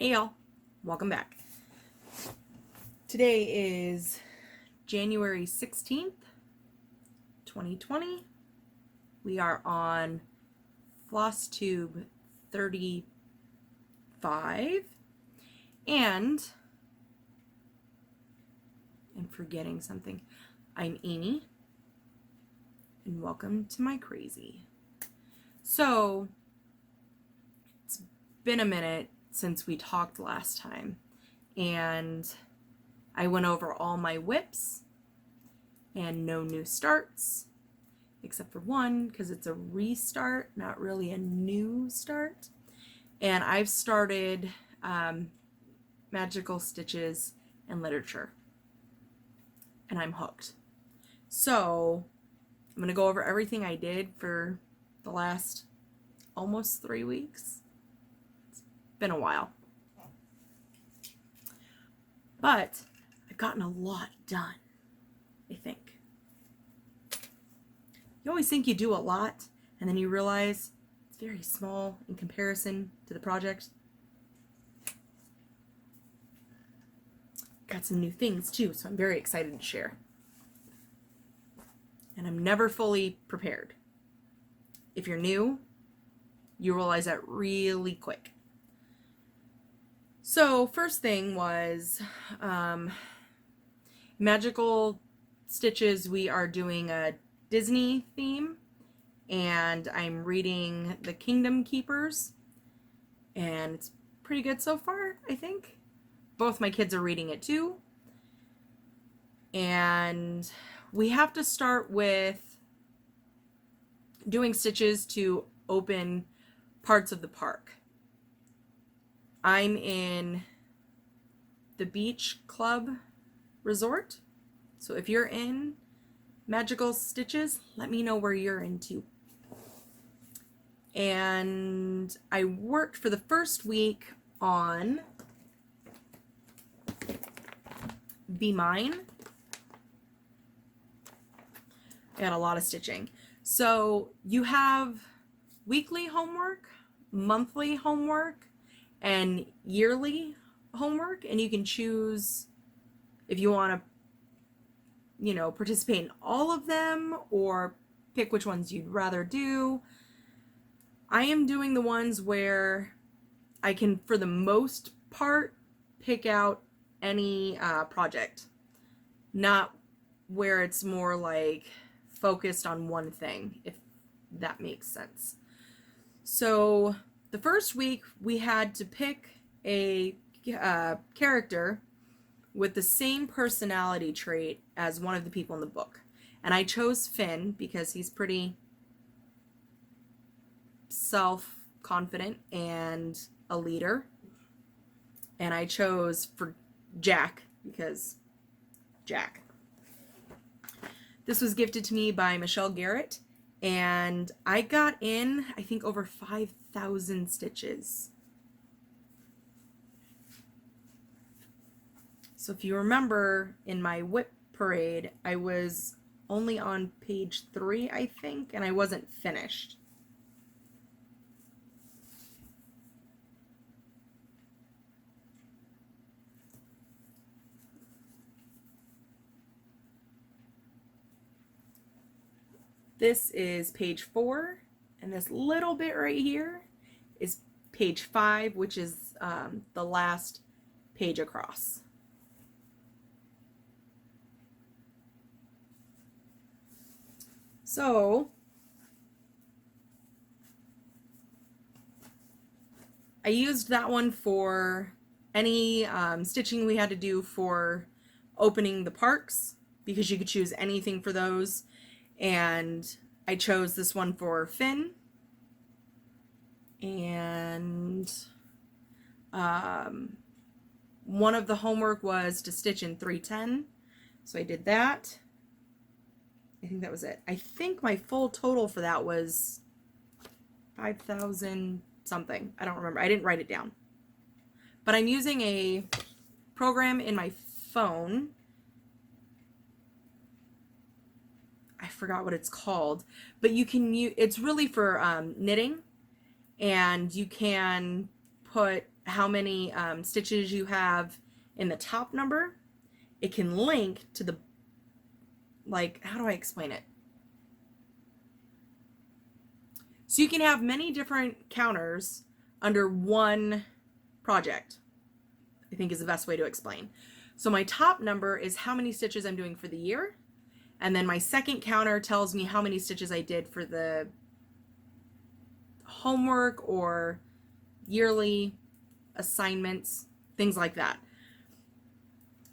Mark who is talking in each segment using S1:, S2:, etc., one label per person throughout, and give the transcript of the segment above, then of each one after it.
S1: Hey y'all, welcome back. Today is January 16th, 2020. We are on Floss Tube 35, and I'm forgetting something. I'm Amy, and welcome to my crazy. So, it's been a minute since we talked last time, and I went over all my whips and no new starts except for one because it's a restart, not really a new start. And I've started magical stitches and literature, and I'm hooked. So I'm gonna go over everything I did for the last almost 3 weeks. Been a while, but I've gotten a lot done, I think. You always think you do a lot, and then you realize it's very small in comparison to the project. Got some new things too, so I'm very excited to share. And I'm never fully prepared. If you're new, you realize that really quick. So first thing was magical stitches. We are doing a Disney theme, and I'm reading The Kingdom Keepers, and it's pretty good so far, I think. Both my kids are reading it too. And we have to start with doing stitches to open parts of the park. I'm in the Beach Club Resort, so if you're in magical stitches, let me know where you're into. And I worked for the first week on Be Mine. I got a lot of stitching. So you have weekly homework, monthly homework, and yearly homework, and you can choose if you want to, participate in all of them or pick which ones you'd rather do. I am doing the ones where I can, for the most part, pick out any project, not where it's more like focused on one thing, if that makes sense. So the first week we had to pick a character with the same personality trait as one of the people in the book. And I chose Finn because he's pretty self-confident and a leader. And I chose for Jack because Jack. This was gifted to me by Michelle Garrett, and I got in, I think, over 5,000 stitches. So if you remember, in my whip parade, I was only on page 3, I think, and I wasn't finished. This is page 4, and this little bit right here is page 5, which is the last page across. So I used that one for any stitching we had to do for opening the parks, because you could choose anything for those. And I chose this one for Finn. And one of the homework was to stitch in 310. So I did that. I think that was it. I think my full total for that was 5,000 something. I don't remember. I didn't write it down. But I'm using a program in my phone. I forgot what it's called, but you can use, it's really for knitting, and you can put how many stitches you have in the top number, it can link to the, like, how do I explain it? So you can have many different counters under one project, I think is the best way to explain. So my top number is how many stitches I'm doing for the year. And then my second counter tells me how many stitches I did for the homework or yearly assignments, things like that.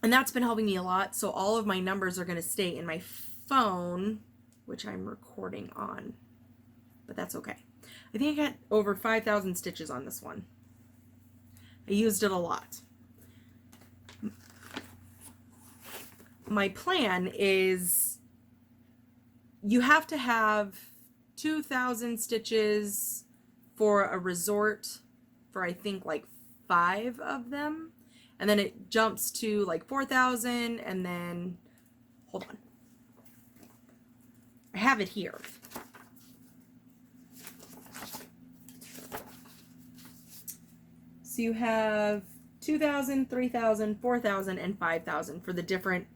S1: And that's been helping me a lot. So all of my numbers are going to stay in my phone, which I'm recording on, but that's okay. I think I got over 5,000 stitches on this one. I used it a lot. My plan is you have to have 2,000 stitches for a resort for, I think, like 5 of them. And then it jumps to like 4,000, and then, hold on. I have it here. So you have 2,000, 3,000, 4,000, and 5,000 for the different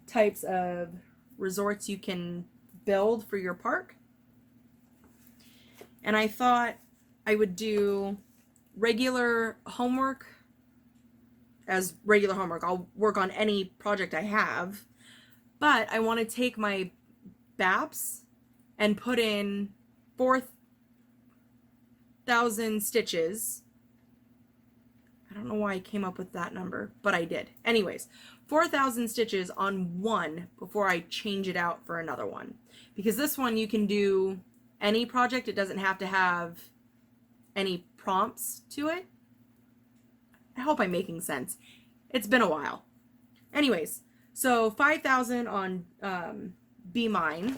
S1: types of resorts you can build for your park. And I thought I would do regular homework as regular homework. I'll work on any project I have, but I want to take my BAPs and put in 4,000 stitches. I don't know why I came up with that number, but I did. Anyways, 4,000 stitches on one before I change it out for another one. Because this one you can do any project. It doesn't have to have any prompts to it. I hope I'm making sense. It's been a while. Anyways, so 5,000 on Be Mine.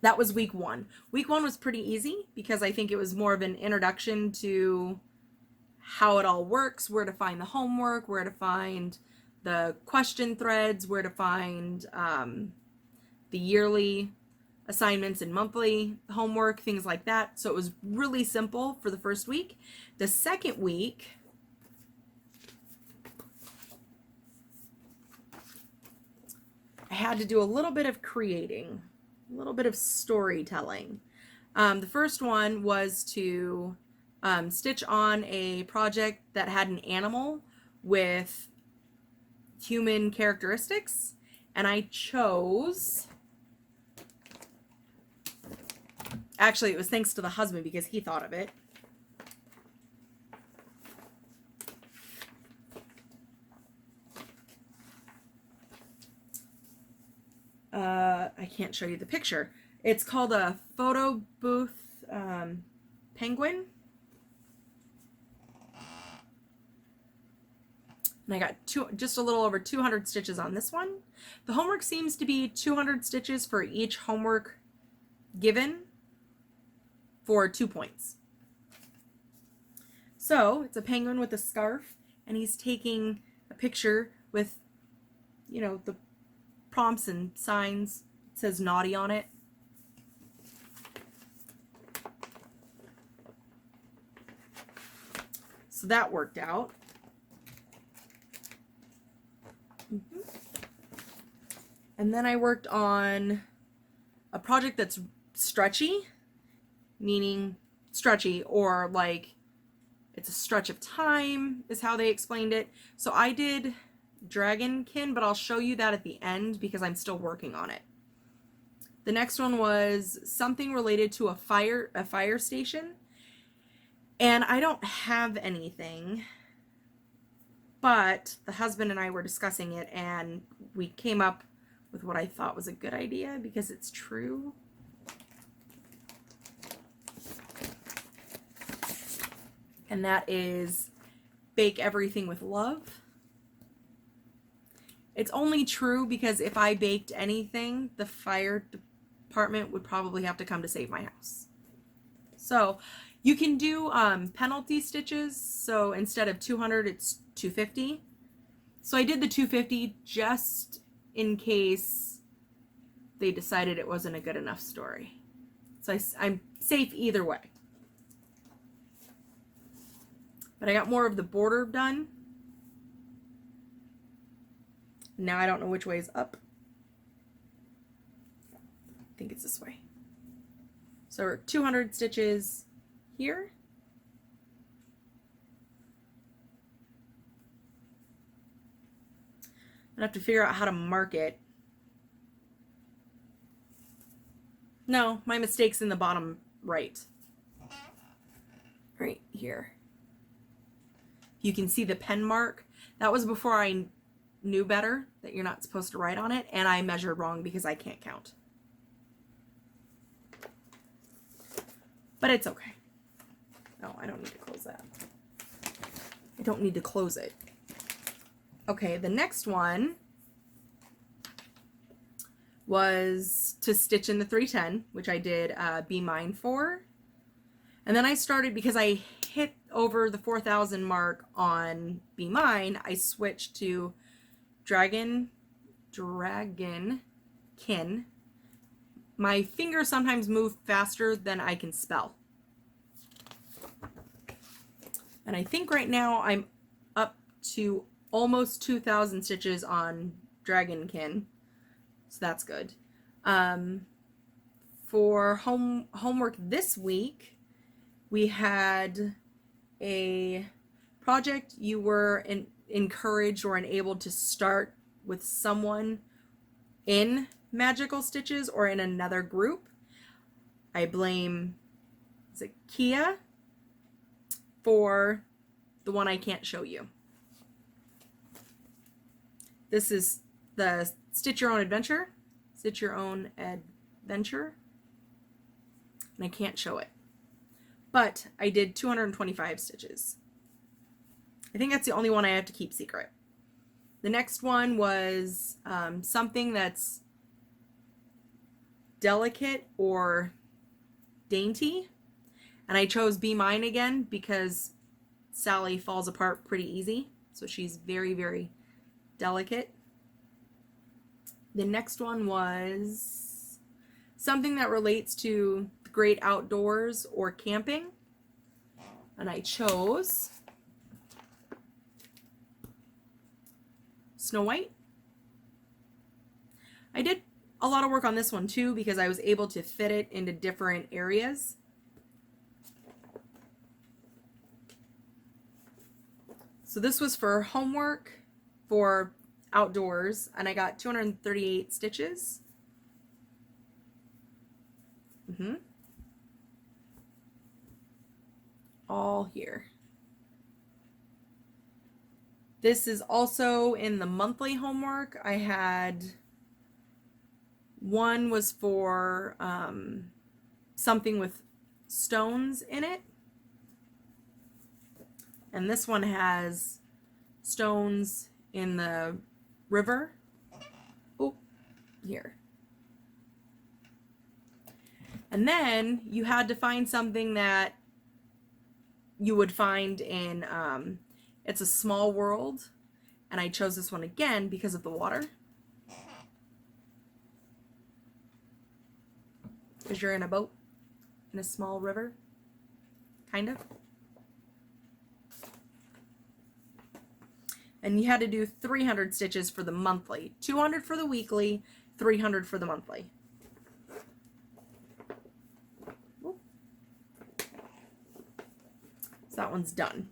S1: That was week 1. Week 1 was pretty easy because I think it was more of an introduction to how it all works, where to find the homework, where to find the question threads, where to find the yearly assignments and monthly homework, things like that. So it was really simple for the first week. The second week, I had to do a little bit of creating, a little bit of storytelling. The first one was to stitch on a project that had an animal with human characteristics, and I chose, actually it was thanks to the husband because he thought of it. I can't show you the picture. It's called a photo booth penguin. And I got just a little over 200 stitches on this one. The homework seems to be 200 stitches for each homework given for 2 points. So it's a penguin with a scarf, and he's taking a picture with, you know, the prompts and signs. It says naughty on it. So that worked out. And then I worked on a project that's stretchy, meaning stretchy, or like it's a stretch of time is how they explained it. So I did dragonkin, but I'll show you that at the end because I'm still working on it. The next one was something related to a fire station. And I don't have anything, but the husband and I were discussing it, and we came up with what I thought was a good idea because it's true. And that is bake everything with love. It's only true because if I baked anything, the fire department would probably have to come to save my house. So you can do penalty stitches. So instead of 200, it's 250. So I did the 250 just in case they decided it wasn't a good enough story. So I'm safe either way. But I got more of the border done. Now I don't know which way is up. I think it's this way. So we're 200 stitches here. I have to figure out how to mark it. No, my mistake's in the bottom right. Right here. You can see the pen mark. That was before I knew better that you're not supposed to write on it, and I measured wrong because I can't count. But it's okay. No, I don't need to close that. I don't need to close it. Okay, the next one was to stitch in the 310, which I did Be Mine for. And then I started, because I hit over the 4,000 mark on Be Mine, I switched to Dragon Kin. My fingers sometimes move faster than I can spell. And I think right now I'm up to almost 2,000 stitches on Dragon Kin. So that's good. For homework this week, we had a project you were encouraged or enabled to start with someone in Magical Stitches or in another group. I blame, is it Kia, for the one I can't show you. This is the Stitch Your Own Adventure. Stitch Your Own Adventure. And I can't show it. But I did 225 stitches. I think that's the only one I have to keep secret. The next one was something that's delicate or dainty. And I chose Be Mine again because Sally falls apart pretty easy. So she's very, very delicate. The next one was something that relates to the great outdoors or camping. And I chose Snow White. I did a lot of work on this one too because I was able to fit it into different areas. So this was for homework for outdoors, and I got 238 stitches. All here. This is also in the monthly homework. I had one was for something with stones in it. And this one has stones in the river. Oh, here. And then you had to find something that you would find in It's a Small World. And I chose this one again because of the water. Because you're in a boat in a small river. Kind of. And you had to do 300 stitches for the monthly. 200 for the weekly, 300 for the monthly. So that one's done.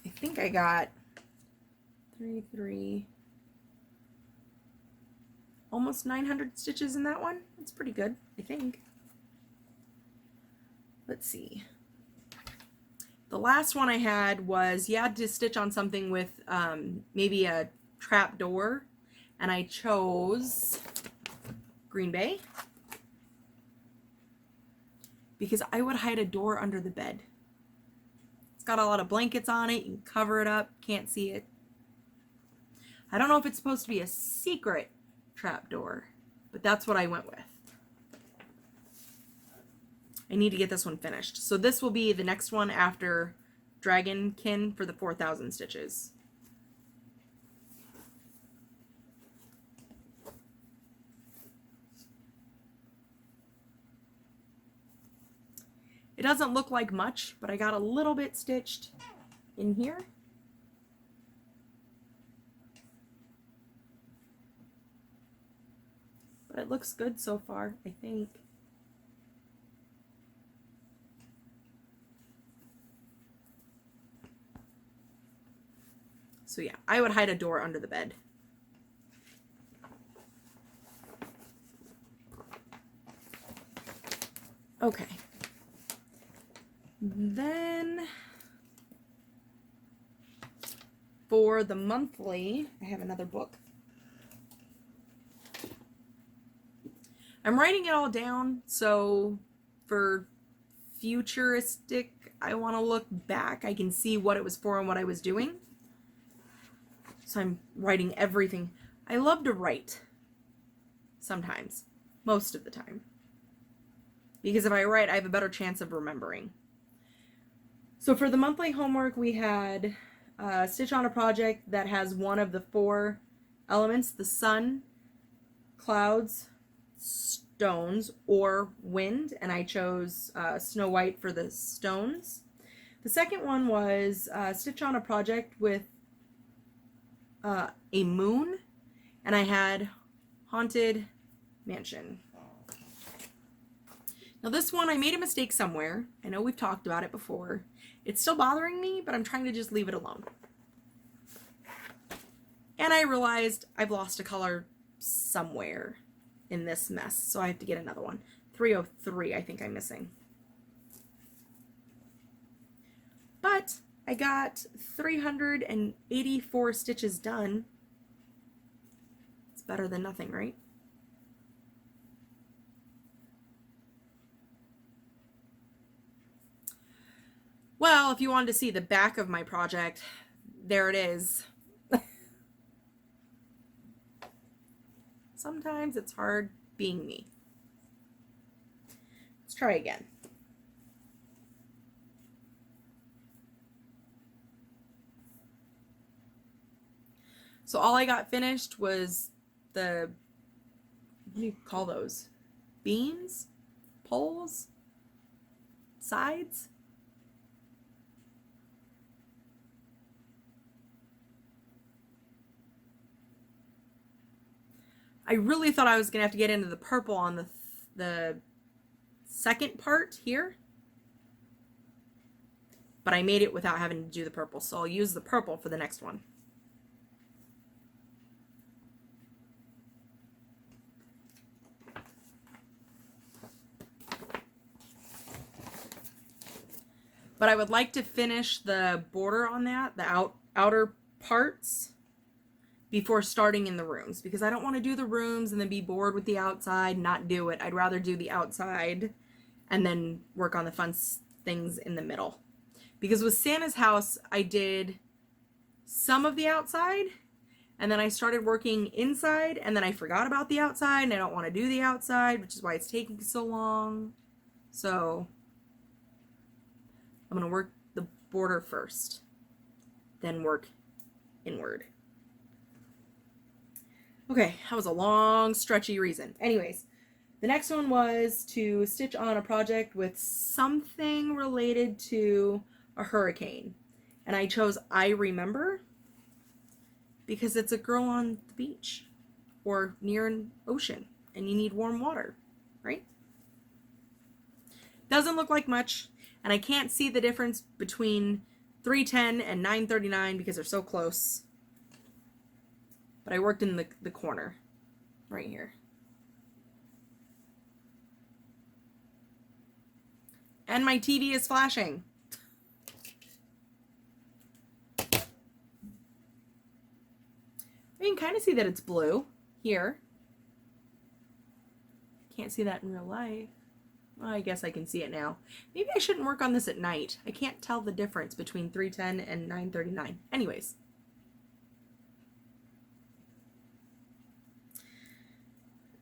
S1: I think I got almost 900 stitches in that one. That's pretty good, I think. Let's see. The last one I had was you had to stitch on something with maybe a trap door, and I chose Green Bay because I would hide a door under the bed. It's got a lot of blankets on it. You can cover it up, can't see it. I don't know if it's supposed to be a secret trap door, but that's what I went with. I need to get this one finished. So this will be the next one after Dragon Kin for the 4,000 stitches. It doesn't look like much, but I got a little bit stitched in here. But it looks good so far, I think. So yeah, I would hide a door under the bed. Okay. Then for the monthly, I have another book. I'm writing it all down, so for futuristic, I want to look back. I can see what it was for and what I was doing. So I'm writing everything. I love to write sometimes, most of the time. Because if I write, I have a better chance of remembering. So for the monthly homework, we had stitch on a project that has one of the 4 elements: the sun, clouds, stones, or wind, and I chose Snow White for the stones. The second one was stitch on a project with a moon, and I had haunted mansion. Now this one, I made a mistake somewhere. I know we've talked about it before. It's still bothering me, but I'm trying to just leave it alone. And I realized I've lost a color somewhere in this mess, so I have to get another one. 303 I think I'm missing. But I got 384 stitches done. It's better than nothing, right? Well, if you wanted to see the back of my project, there it is. Sometimes it's hard being me. Let's try again. So all I got finished was the, what do you call those? Beams? Poles? Sides? I really thought I was going to have to get into the purple on the second part here. But I made it without having to do the purple, so I'll use the purple for the next one. But I would like to finish the border on that, the outer parts, before starting in the rooms, because I don't want to do the rooms and then be bored with the outside and not do it. I'd rather do the outside and then work on the fun things in the middle. Because with Santa's house, I did some of the outside, and then I started working inside, and then I forgot about the outside, and I don't want to do the outside, which is why it's taking so long. So I'm going to work the border first, then work inward. Okay, that was a long, stretchy reason. Anyways, the next one was to stitch on a project with something related to a hurricane. And I chose I Remember because it's a girl on the beach or near an ocean and you need warm water, right? Doesn't look like much, and I can't see the difference between 310 and 939 because they're so close. But I worked in the corner right here. And my TV is flashing. You can kind of see that it's blue here. Can't see that in real life. Well, I guess I can see it now. Maybe I shouldn't work on this at night. I can't tell the difference between 310 and 939. Anyways.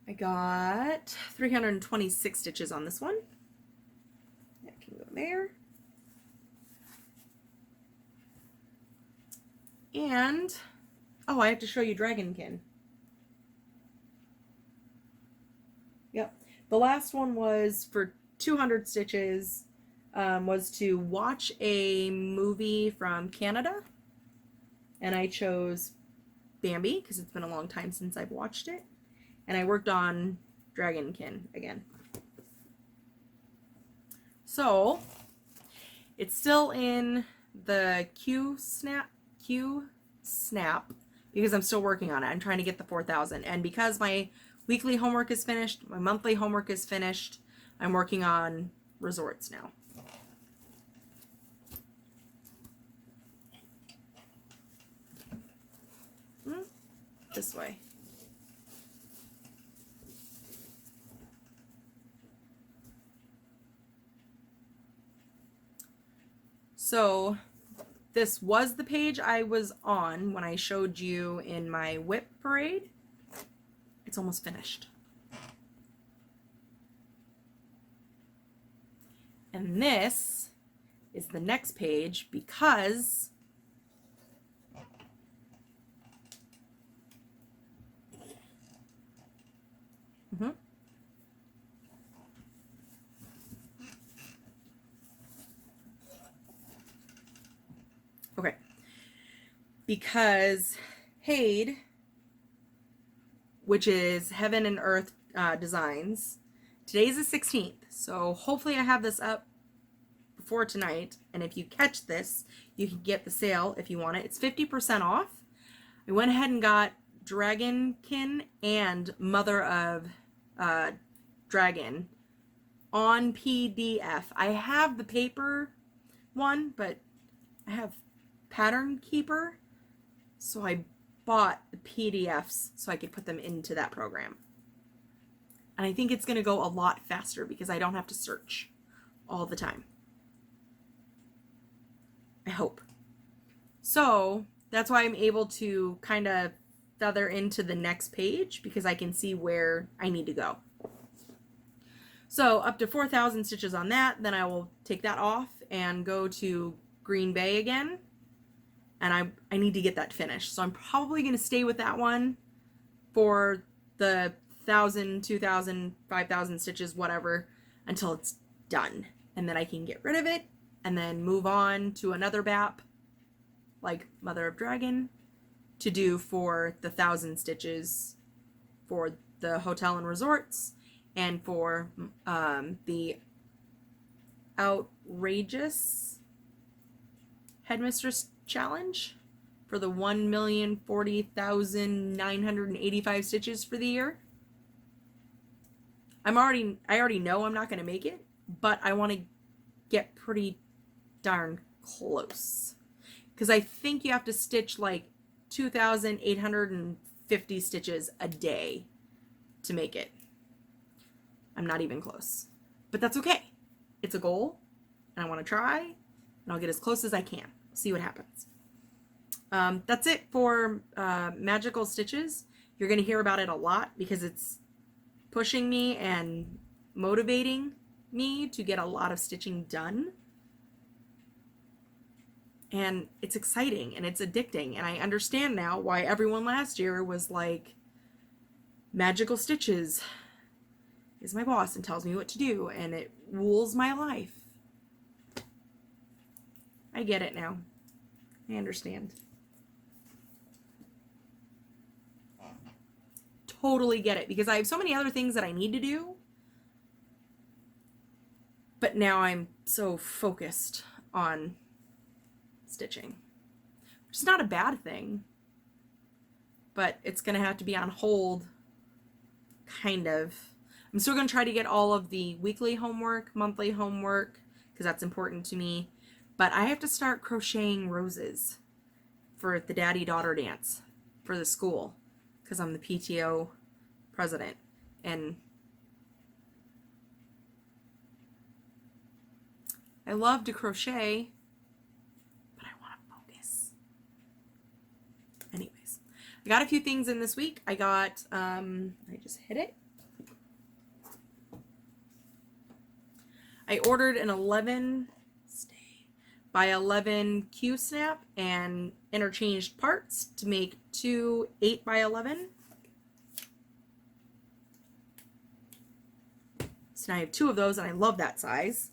S1: I got 326 stitches on this one. That can go there. And, oh, I have to show you Dragonkin. Yep. The last one was for 200 stitches. was to watch a movie from Canada, and I chose Bambi because it's been a long time since I've watched it, and I worked on Dragonkin again. So it's still in the Q snap because I'm still working on it. I'm trying to get the 4,000, and because my weekly homework is finished, my monthly homework is finished, I'm working on resorts now. This way. So this was the page I was on when I showed you in my whip parade. It's almost finished. And this is the next page because okay. Because Hade, which is Heaven and Earth Designs, today's the 16th, so hopefully I have this up before tonight, and if you catch this, you can get the sale if you want it. It's 50% off. I went ahead and got Dragonkin and Mother of Dragon on PDF. I have the paper one, but I have Pattern Keeper, so I bought the PDFs so I could put them into that program. And I think it's going to go a lot faster because I don't have to search all the time. I hope. So that's why I'm able to kind of feather into the next page because I can see where I need to go. So up to 4,000 stitches on that, then I will take that off and go to Green Bay again. And I need to get that finished. So I'm probably going to stay with that one for the 1,000, 2,000, 5,000 stitches, whatever, until it's done. And then I can get rid of it and then move on to another BAP, like Mother of Dragon, to do for the 1,000 stitches for the hotel and resorts and for the outrageous Headmistress Challenge for the 1,040,985 stitches for the year. I already know I'm not going to make it, but I want to get pretty darn close because I think you have to stitch like 2,850 stitches a day to make it. I'm not even close, but that's okay. It's a goal and I want to try and I'll get as close as I can. See what happens. That's it for magical stitches. You're going to hear about it a lot because it's pushing me and motivating me to get a lot of stitching done. And it's exciting and it's addicting. And I understand now why everyone last year was like, magical stitches is my boss and tells me what to do and it rules my life. I get it now. I understand. Totally get it because I have so many other things that I need to do. But now I'm so focused on stitching, which is not a bad thing, but it's going to have to be on hold, kind of. I'm still going to try to get all of the weekly homework, monthly homework, because that's important to me. But I have to start crocheting roses for the daddy-daughter dance for the school because I'm the PTO president. And I love to crochet, but I want to focus. Anyways, I got a few things in this week. I got, I just hit it. I ordered an 11 by 11 Q snap and interchanged parts to make two 8 by 11. So now I have two of those and I love that size.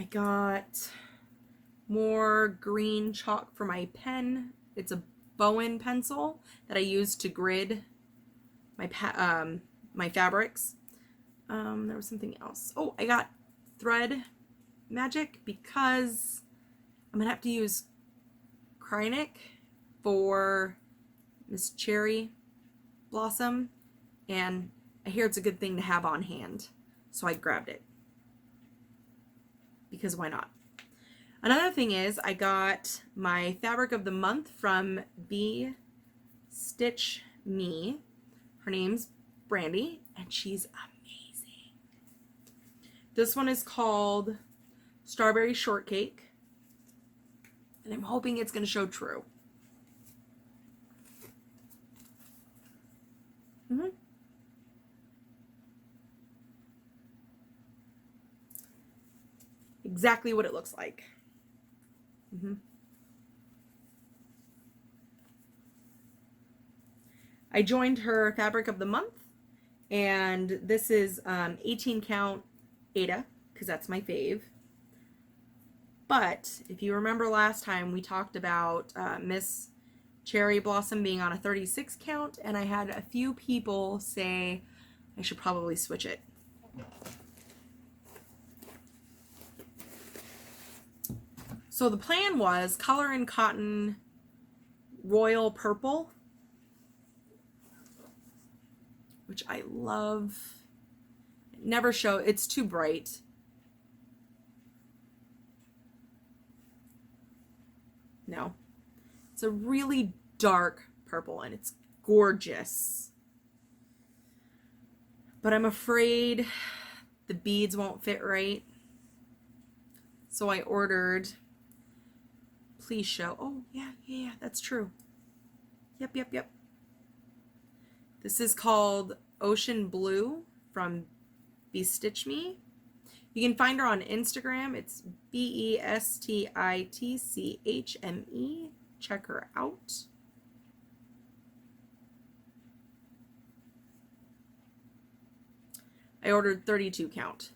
S1: got more green chalk for my pen. It's a Bowen pencil that I use to grid my my fabrics. There was something else. Oh, I got thread magic because I'm gonna have to use Krynic for Miss Cherry Blossom, and I hear it's a good thing to have on hand, so I grabbed it because why not? Another thing is I got my fabric of the month from Bee Stitch Me. Her name's Brandy, and she's amazing. This one is called Strawberry Shortcake, and I'm hoping it's going to show true. Exactly what it looks like. I joined her fabric of the month, and this is 18 count Ada, because that's my fave. But if you remember last time, we talked about Miss Cherry Blossom being on a 36 count, and I had a few people say I should probably switch it. So the plan was Color and Cotton Royal Purple, which I love. It never show, it's too bright. No. It's a really dark purple and it's gorgeous. But I'm afraid the beads won't fit right. So I ordered, please show. Oh, yeah, that's true. Yep. This is called Ocean Blue from Bestitch Me. You can find her on Instagram. It's BESTITCHME. Check her out. I ordered 32 count.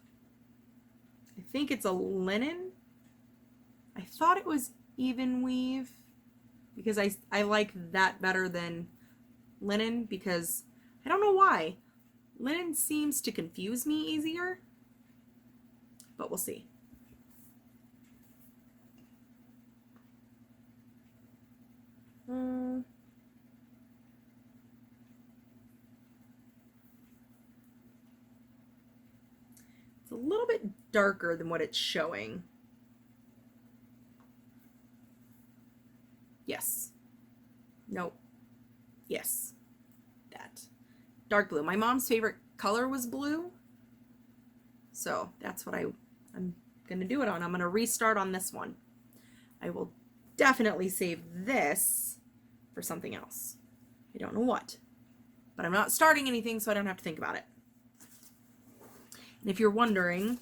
S1: I think it's a linen. I thought it was even weave because I like that better than linen because I don't know why. Linen seems to confuse me easier, but we'll see. It's a little bit darker than what it's showing. Yes. Nope. Yes. That. Dark blue. My mom's favorite color was blue. So that's what I'm going to do it on. I'm going to restart on this one. I will definitely save this for something else. I don't know what. But I'm not starting anything, so I don't have to think about it. And if you're wondering,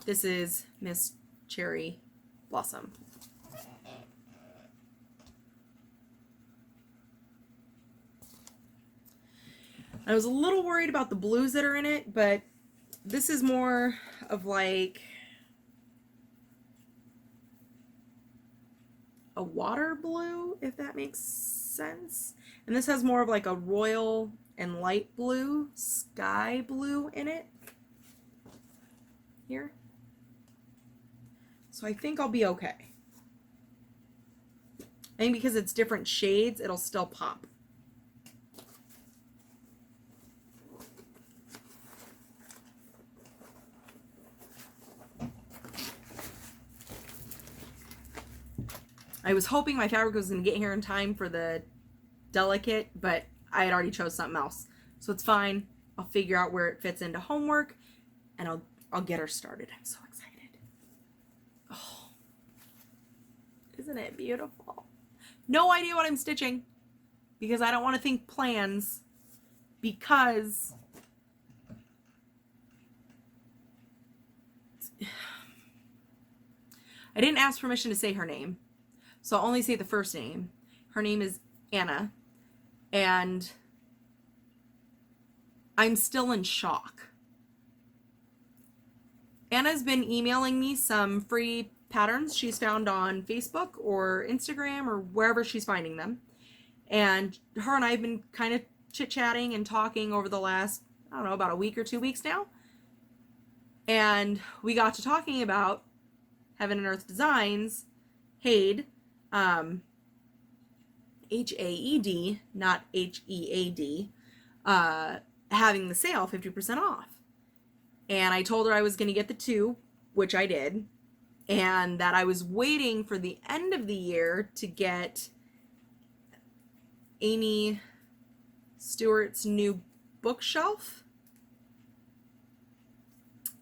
S1: this is Miss Cherry Blossom. I was a little worried about the blues that are in it, but this is more of like a water blue, if that makes sense. And this has more of like a royal and light blue, sky blue in it. Here. So I think I'll be okay. I think because it's different shades, it'll still pop. I was hoping my fabric was going to get here in time for the delicate, but I had already chose something else. So it's fine. I'll figure out where it fits into homework, and I'll get her started. I'm so excited. Oh, isn't it beautiful? No idea what I'm stitching because I don't want to think plans because I didn't ask permission to say her name. So I'll only say the first name. Her name is Anna. And I'm still in shock. Anna's been emailing me some free patterns she's found on Facebook or Instagram or wherever she's finding them. And her and I have been kind of chit-chatting and talking over the last, I don't know, about a week or 2 weeks now. And we got to talking about Heaven and Earth Designs, HAED, H-A-E-D, not H-E-A-D, having the sale 50% off. And I told her I was going to get the 2, which I did, and that I was waiting for the end of the year to get Amy Stewart's new bookshelf.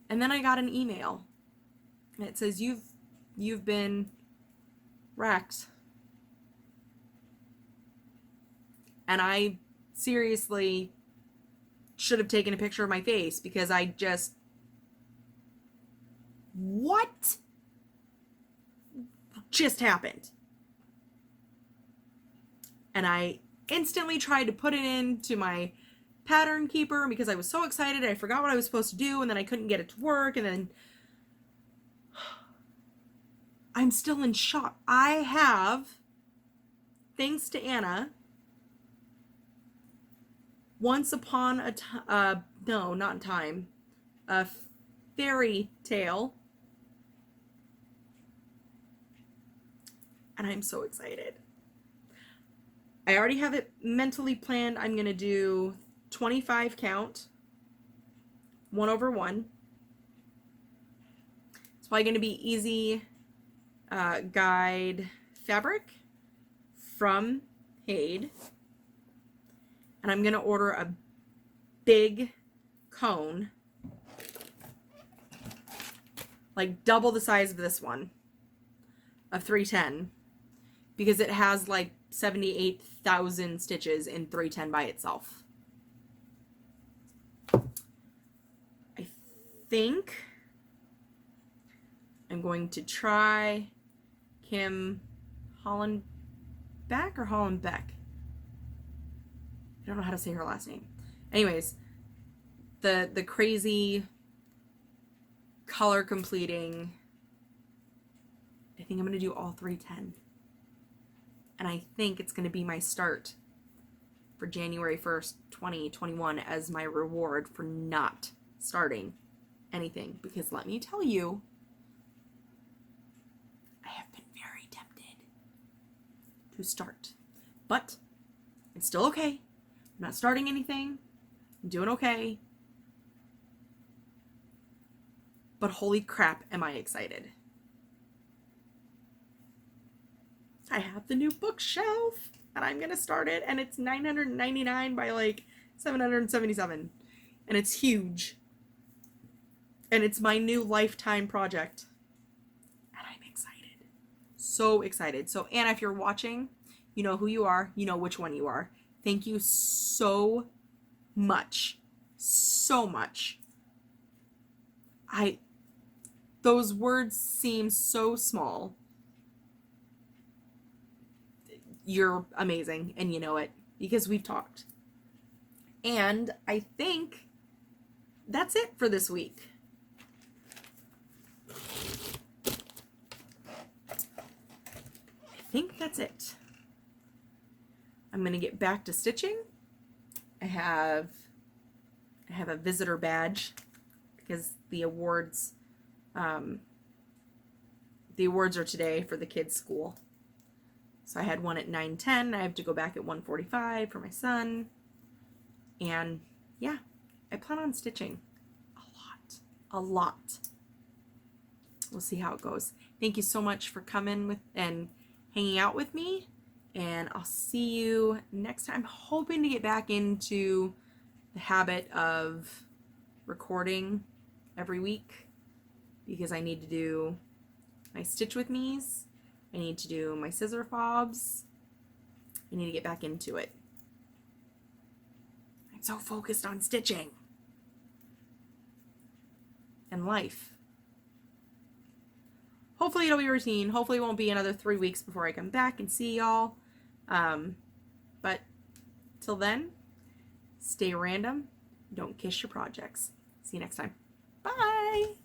S1: And then I got an email. And it says, you've been wrecked. And I seriously should have taken a picture of my face because I just... What just happened? And I instantly tried to put it into my pattern keeper because I was so excited. I forgot what I was supposed to do, and then I couldn't get it to work, and then I'm still in shock. I have, thanks to Anna, once upon a time, no, not in time, a fairy tale, and I'm so excited. I already have it mentally planned. I'm going to do 25 count, 1/1. It's probably going to be easy guide fabric from HAED. And I'm going to order a big cone, like double the size of this one, of 310, because it has like 78,000 stitches in 310 by itself. I think I'm going to try Kim Hollenbeck or Hollenbeck. I don't know how to say her last name. Anyways, the crazy color completing. I think I'm going to do all 310. And I think it's going to be my start for January 1st, 2021 as my reward for not starting anything. Because let me tell you, I have been very tempted to start. But it's still okay. I'm not starting anything. I'm doing okay. But holy crap, am I excited. I have the new bookshelf and I'm going to start it, and it's $999 by like $777. And it's huge. And it's my new lifetime project. And I'm excited. So excited. So Anna, if you're watching, you know who you are. You know which one you are. Thank you so much. So much. Those words seem so small. You're amazing, and you know it, because we've talked. And I think that's it for this week. I think that's it. I'm going to get back to stitching. I have a visitor badge because the awards are today for the kids' school. So I had one at 9:10. I have to go back at 1:45 for my son. And yeah, I plan on stitching a lot. We'll see how it goes. Thank you so much for coming with and hanging out with me. And I'll see you next time. I'm hoping to get back into the habit of recording every week because I need to do my stitch with me's. I need to do my scissor fobs. I need to get back into it. I'm so focused on stitching and life. Hopefully it'll be routine. Hopefully it won't be another 3 weeks before I come back and see y'all. But till then, stay random. Don't kiss your projects. See you next time. Bye.